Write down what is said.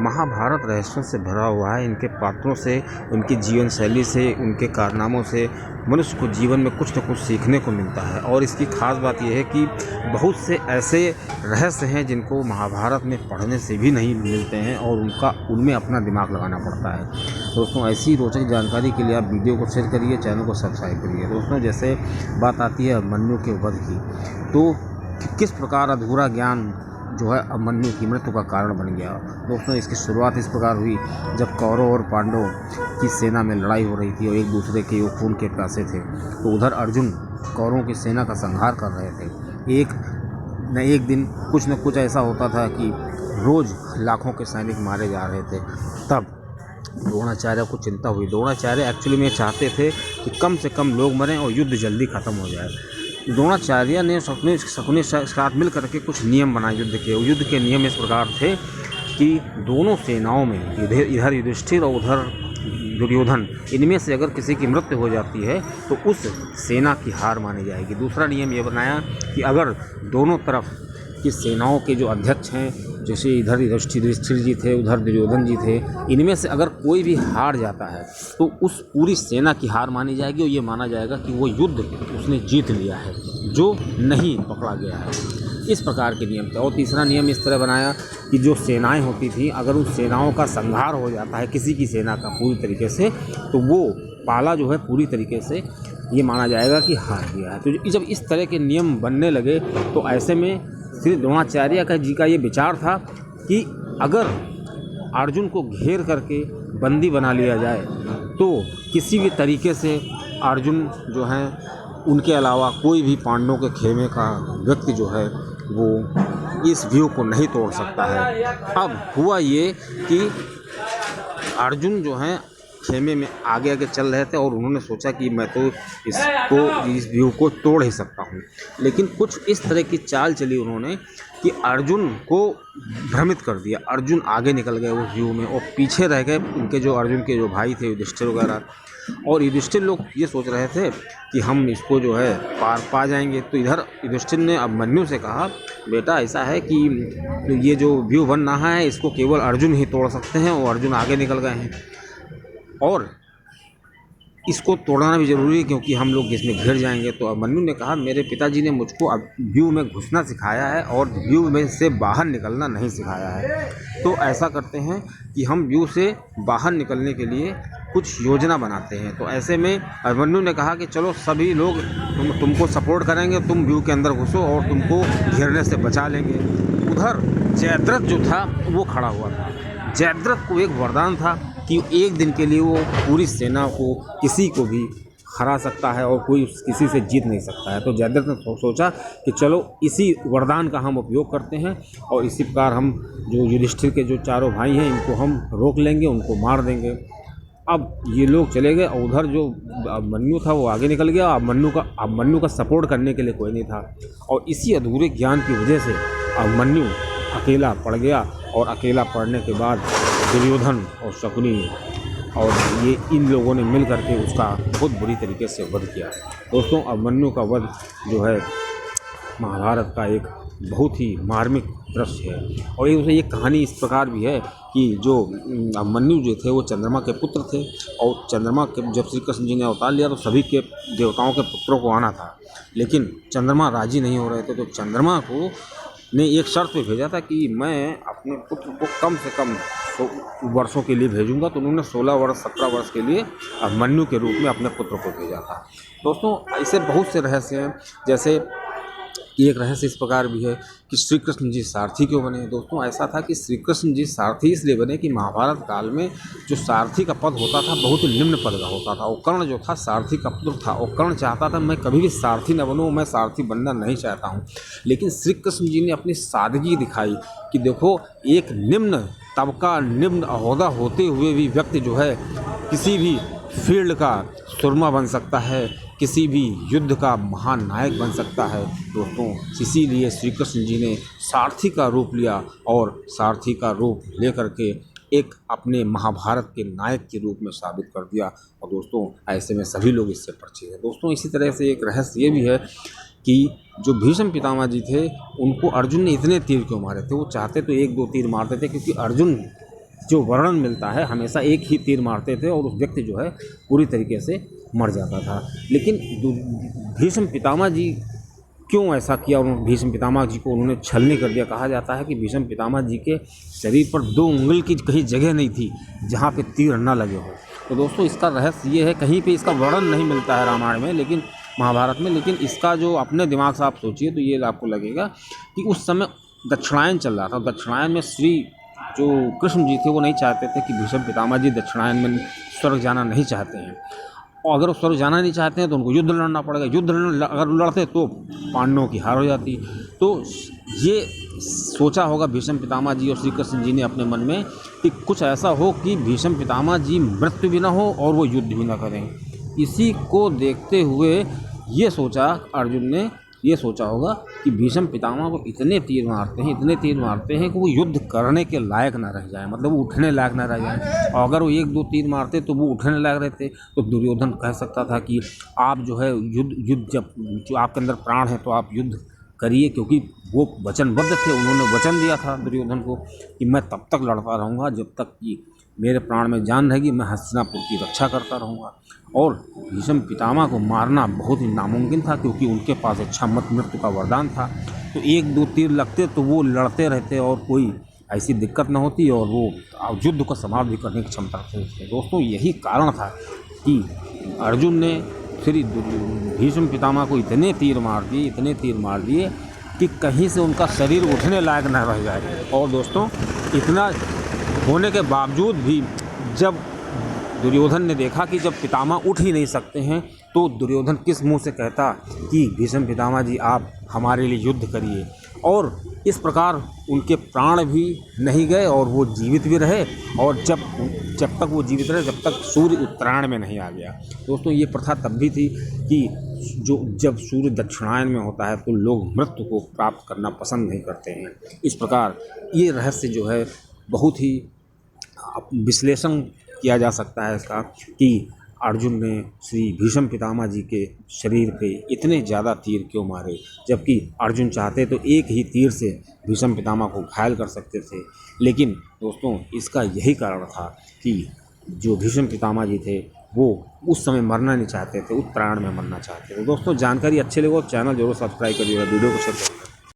महाभारत रहस्यों से भरा हुआ है। इनके पात्रों से, उनकी जीवन शैली से, उनके कारनामों से मनुष्य को जीवन में कुछ न कुछ सीखने को मिलता है। और इसकी ख़ास बात यह है कि बहुत से ऐसे रहस्य हैं जिनको महाभारत में पढ़ने से भी नहीं मिलते हैं और उनमें अपना दिमाग लगाना पड़ता है। दोस्तों, ऐसी रोचक जानकारी के लिए आप वीडियो को शेयर करिए, चैनल को सब्सक्राइब करिए। दोस्तों, जैसे बात आती है अभिमन्यु के वध की, तो किस प्रकार अधूरा ज्ञान जो है अभिमन्यु की मृत्यु का कारण बन गया। दोस्तों, इसकी शुरुआत इस प्रकार हुई जब कौरव और पांडव की सेना में लड़ाई हो रही थी और एक दूसरे के वो खून के प्यासे थे। तो उधर अर्जुन कौरवों की सेना का संहार कर रहे थे। एक न एक दिन कुछ न कुछ ऐसा होता था कि रोज़ लाखों के सैनिक मारे जा रहे थे। तब द्रोणाचार्य को चिंता हुई। द्रोणाचार्य एक्चुअली में चाहते थे कि कम से कम लोग मरें और युद्ध जल्दी ख़त्म हो जाए। द्रोणाचार्य ने शकुनी साथ मिल करके कुछ नियम बनाए युद्ध के। युद्ध के नियम इस प्रकार थे कि दोनों सेनाओं में, इधर युधिष्ठिर और उधर दुर्योधन, इनमें से अगर किसी की मृत्यु हो जाती है तो उस सेना की हार मानी जाएगी। दूसरा नियम यह बनाया कि अगर दोनों तरफ की सेनाओं के जो अध्यक्ष हैं, जैसे इधर युधिष्ठिर जी थे, उधर दुर्योधन जी थे, इनमें से अगर कोई भी हार जाता है तो उस पूरी सेना की हार मानी जाएगी और ये माना जाएगा कि वो युद्ध उसने जीत लिया है, जो नहीं पकड़ा गया है। इस प्रकार के नियम थे। और तीसरा नियम इस तरह बनाया कि जो सेनाएं होती थी, अगर उन सेनाओं का संहार हो जाता है किसी की सेना का पूरी तरीके से, तो वो पाला जो है पूरी तरीके से ये माना जाएगा कि हार गया है। तो जब इस तरह के नियम बनने लगे तो ऐसे में श्री द्रोणाचार्य जी का ये विचार था कि अगर अर्जुन को घेर करके बंदी बना लिया जाए तो किसी भी तरीके से अर्जुन जो है, उनके अलावा कोई भी पांडवों के खेमे का व्यक्ति जो है वो इस व्यू को नहीं तोड़ सकता है। अब हुआ ये कि अर्जुन जो है खेमे में आगे आगे चल रहे थे और उन्होंने सोचा कि मैं तो इस व्यू को तोड़ ही सकता हूँ। लेकिन कुछ इस तरह की चाल चली उन्होंने कि अर्जुन को भ्रमित कर दिया। अर्जुन आगे निकल गए उस व्यू में और पीछे रह गए उनके जो अर्जुन के जो भाई थे युधिष्ठिर वगैरह। और युधिष्ठिर लोग ये सोच रहे थे कि हम इसको जो है पार पा जाएंगे। तो इधर युधिष्ठिर ने अभिमन्यु से कहा, बेटा ऐसा है कि ये जो व्यू बन रहा है इसको केवल अर्जुन ही तोड़ सकते हैं और अर्जुन आगे निकल गए हैं और इसको तोड़ना भी ज़रूरी है क्योंकि हम लोग इसमें घिर जाएंगे। तो अभिमन्यु ने कहा, मेरे पिताजी ने मुझको अब व्यू में घुसना सिखाया है और व्यू में से बाहर निकलना नहीं सिखाया है। तो ऐसा करते हैं कि हम व्यू से बाहर निकलने के लिए कुछ योजना बनाते हैं। तो ऐसे में अभिमन्यु ने कहा कि चलो सभी लोग तुमको सपोर्ट करेंगे, तुम व्यू के अंदर घुसो और तुमको घेरने से बचा लेंगे। उधर जयद्रथ जो था वो खड़ा हुआ था। जयद्रथ को एक वरदान था कि एक दिन के लिए वो पूरी सेना को, किसी को भी हरा सकता है और कोई किसी से जीत नहीं सकता है। तो जयद्रथ ने सोचा कि चलो इसी वरदान का हम उपयोग करते हैं और इसी प्रकार हम जो युधिष्ठिर के जो चारों भाई हैं इनको हम रोक लेंगे, उनको मार देंगे। अब ये लोग चले गए और उधर जो अभिमन्यु था वो आगे निकल गया। अभिमन्यु का सपोर्ट करने के लिए कोई नहीं था और इसी अधूरे ज्ञान की वजह से अभिमन्यु अकेला पड़ गया और अकेला पड़ने के बाद दुर्योधन और शकुनी और ये इन लोगों ने मिल करके उसका बहुत बुरी तरीके से वध किया। दोस्तों, अभिमन्यु का वध जो है महाभारत का एक बहुत ही मार्मिक दृश्य है। और ये कहानी इस प्रकार भी है कि जो अभिमन्यु जो थे वो चंद्रमा के पुत्र थे और चंद्रमा के जब श्री कृष्ण जी ने अवतार लिया तो सभी के देवताओं के पुत्रों को आना था, लेकिन चंद्रमा राजी नहीं हो रहे थे। तो चंद्रमा को ने एक शर्त पे भेजा था कि मैं अपने पुत्र को कम से कम 100 वर्षों के लिए भेजूंगा। तो उन्होंने 16 वर्ष 17 वर्ष के लिए अभिमन्यु के रूप में अपने पुत्र को भेजा था। दोस्तों, ऐसे बहुत से रहस्य हैं। जैसे एक रहस्य इस प्रकार भी है कि श्री कृष्ण जी सारथी क्यों बने। दोस्तों, ऐसा था कि श्री कृष्ण जी सारथी इसलिए बने कि महाभारत काल में जो सारथी का पद होता था बहुत ही निम्न पद का होता था। और कर्ण जो था सारथी का पुत्र था और कर्ण चाहता था मैं कभी भी सारथी न बनूँ, मैं सारथी बनना नहीं चाहता हूँ। लेकिन श्री कृष्ण जी ने अपनी सादगी दिखाई कि देखो, एक निम्न तबका, निम्न ओहदा होते हुए भी व्यक्ति जो है किसी भी फील्ड का सुरमा बन सकता है, किसी भी युद्ध का महान नायक बन सकता है। दोस्तों, इसीलिए श्री कृष्ण जी ने सारथी का रूप लिया और सारथी का रूप लेकर के एक अपने महाभारत के नायक के रूप में साबित कर दिया। और दोस्तों, ऐसे में सभी लोग इससे परिचित हैं। दोस्तों, इसी तरह से एक रहस्य ये भी है कि जो भीष्म पितामह जी थे उनको अर्जुन ने इतने तीर क्यों मारे थे। वो चाहते तो 1-2 तीर मारते थे, क्योंकि अर्जुन जो वर्णन मिलता है हमेशा एक ही तीर मारते थे और उस व्यक्ति जो है पूरी तरीके से मर जाता था। लेकिन भीष्म पितामह जी क्यों ऐसा किया? उन्होंने भीष्म पितामह जी को उन्होंने छलनी कर दिया। कहा जाता है कि भीष्म पितामह जी के शरीर पर 2 उंगल की कहीं जगह नहीं थी जहाँ पे तीर न लगे हो। तो दोस्तों इसका रहस्य ये है, कहीं पे इसका वर्णन नहीं मिलता है रामायण में, लेकिन महाभारत में, लेकिन इसका जो अपने दिमाग से आप सोचिए तो ये आपको लगेगा कि उस समय दक्षिणायन चल रहा था। दक्षिणायन में श्री जो कृष्ण जी थे वो नहीं चाहते थे कि भीष्म पितामह जी दक्षिणायन में स्वर्ग जाना नहीं चाहते हैं, और अगर वो स्वर्ग जाना नहीं चाहते हैं तो उनको युद्ध लड़ना पड़ेगा। युद्ध अगर लड़ते तो पांडवों की हार हो जाती। तो ये सोचा होगा भीष्म पितामह जी और श्री कृष्ण जी ने अपने मन में कि कुछ ऐसा हो कि भीष्म पितामह जी मृत्यु भी ना हो और वो युद्ध भी ना करें। इसी को देखते हुए ये सोचा अर्जुन ने, ये सोचा होगा कि भीष्म पितामह को इतने तीर मारते हैं कि वो युद्ध करने के लायक ना रह जाए, मतलब वो उठने लायक ना रह जाए। और अगर वो 1-2 तीर मारते तो वो उठने लायक रहते तो दुर्योधन कह सकता था कि आप जो है युद्ध जब जो आपके अंदर प्राण है तो आप युद्ध करिए, क्योंकि वो वचनबद्ध थे। उन्होंने वचन दिया था दुर्योधन को कि मैं तब तक लड़ता रहूँगा जब तक कि मेरे प्राण में जान रहेगी, मैं हस्तिनापुर की रक्षा करता रहूँगा। और भीष्म पितामह को मारना बहुत ही नामुमकिन था, क्योंकि उनके पास इच्छामत मृत्यु का वरदान था। तो 1-2 तीर लगते तो वो लड़ते रहते और कोई ऐसी दिक्कत न होती और वो युद्ध को समाप्त भी करने की क्षमता रखते थे। दोस्तों यही कारण था कि अर्जुन ने श्री भीष्म पितामह को इतने तीर मार दिए कि कहीं से उनका शरीर उठने लायक न रह जाए। और दोस्तों इतना होने के बावजूद भी जब दुर्योधन ने देखा कि जब पितामह उठ ही नहीं सकते हैं तो दुर्योधन किस मुंह से कहता कि भीष्म पितामह जी आप हमारे लिए युद्ध करिए। और इस प्रकार उनके प्राण भी नहीं गए और वो जीवित भी रहे, और जब तक वो जीवित रहे जब तक सूर्य उत्तरायण में नहीं आ गया। दोस्तों ये प्रथा तब भी थी कि जब सूर्य दक्षिणायन में होता है तो लोग मृत्यु को प्राप्त करना पसंद नहीं करते हैं। इस प्रकार ये रहस्य जो है बहुत ही विश्लेषण किया जा सकता है इसका कि अर्जुन ने श्री भीष्म पितामह जी के शरीर पे इतने ज़्यादा तीर क्यों मारे, जबकि अर्जुन चाहते तो एक ही तीर से भीष्म पितामह को घायल कर सकते थे। लेकिन दोस्तों इसका यही कारण था कि जो भीष्म पितामह जी थे वो उस समय मरना नहीं चाहते थे, उत्तरायण में मरना चाहते थे। दोस्तों जानकारी अच्छी लगे तो चैनल जरूर सब्सक्राइब करिएगा, वीडियो को शेयर करिए।